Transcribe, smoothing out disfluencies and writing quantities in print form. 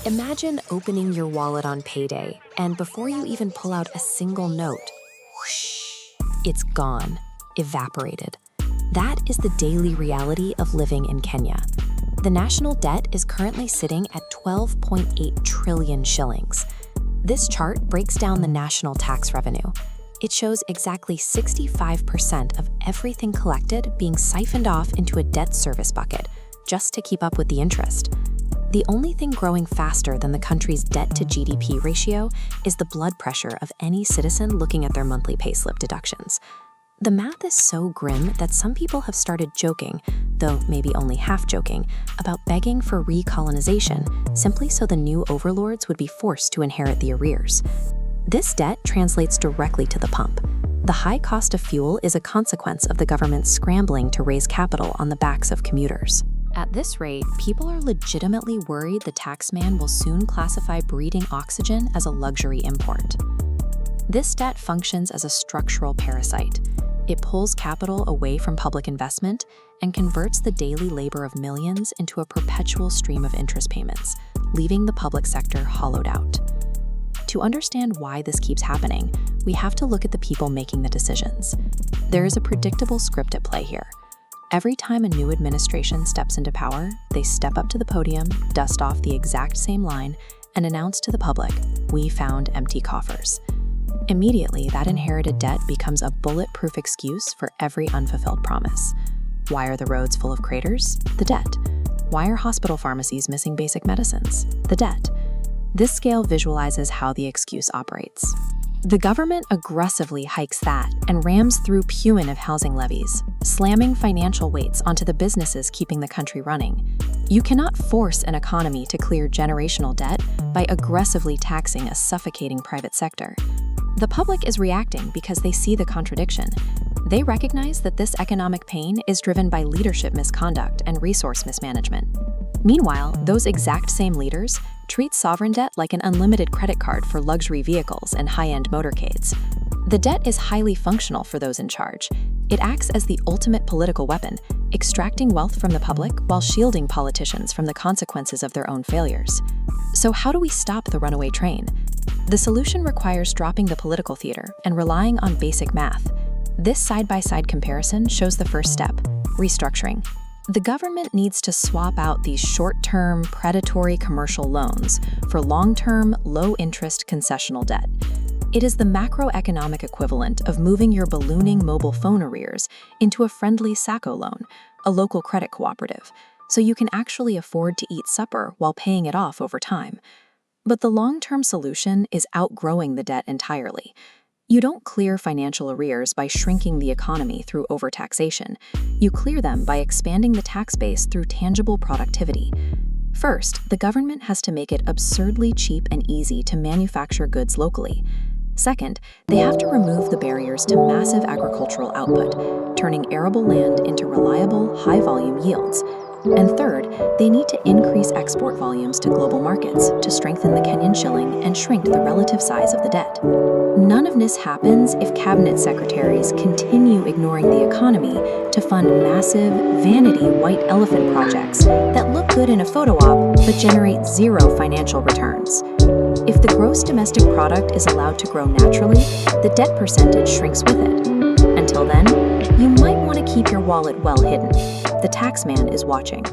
Imagine opening your wallet on payday, and before you even pull out a single note, whoosh, it's gone, evaporated. That is the daily reality of living in Kenya. The national debt is currently sitting at 12.8 trillion shillings. This chart breaks down the national tax revenue. It shows exactly 65% of everything collected being siphoned off into a debt service bucket, just to keep up with the interest. The only thing growing faster than the country's debt-to-GDP ratio is the blood pressure of any citizen looking at their monthly payslip deductions. The math is so grim that some people have started joking, though maybe only half joking, about begging for recolonization, simply so the new overlords would be forced to inherit the arrears. This debt translates directly to the pump. The high cost of fuel is a consequence of the government scrambling to raise capital on the backs of commuters. At this rate, people are legitimately worried the taxman will soon classify breathing oxygen as a luxury import. This debt functions as a structural parasite. It pulls capital away from public investment and converts the daily labor of millions into a perpetual stream of interest payments, leaving the public sector hollowed out. To understand why this keeps happening, we have to look at the people making the decisions. There is a predictable script at play here. Every time a new administration steps into power, they step up to the podium, dust off the exact same line, and announce to the public, "We found empty coffers." Immediately, that inherited debt becomes a bulletproof excuse for every unfulfilled promise. Why are the roads full of craters? The debt. Why are hospital pharmacies missing basic medicines? The debt. This scale visualizes how the excuse operates. The government aggressively hikes that and rams through punitive housing levies, slamming financial weights onto the businesses keeping the country running. You cannot force an economy to clear generational debt by aggressively taxing a suffocating private sector. The public is reacting because they see the contradiction. They recognize that this economic pain is driven by leadership misconduct and resource mismanagement. Meanwhile, those exact same leaders treat sovereign debt like an unlimited credit card for luxury vehicles and high-end motorcades. The debt is highly functional for those in charge. It acts as the ultimate political weapon, extracting wealth from the public while shielding politicians from the consequences of their own failures. So how do we stop the runaway train? The solution requires dropping the political theater and relying on basic math. This side-by-side comparison shows the first step: restructuring. The government needs to swap out these short-term, predatory commercial loans for long-term, low-interest concessional debt. It is the macroeconomic equivalent of moving your ballooning mobile phone arrears into a friendly SACCO loan, a local credit cooperative, so you can actually afford to eat supper while paying it off over time. But the long-term solution is outgrowing the debt entirely. You don't clear financial arrears by shrinking the economy through overtaxation. You clear them by expanding the tax base through tangible productivity. First, the government has to make it absurdly cheap and easy to manufacture goods locally. Second, they have to remove the barriers to massive agricultural output, turning arable land into reliable, high-volume yields. And third, they need to increase export volumes to global markets to strengthen the Kenyan shilling and shrink the relative size of the debt. None of this happens if cabinet secretaries continue ignoring the economy to fund massive, vanity white elephant projects that look good in a photo op but generate zero financial returns. If the gross domestic product is allowed to grow naturally, the debt percentage shrinks with it. Until then, you might want to keep your wallet well hidden. The taxman is watching.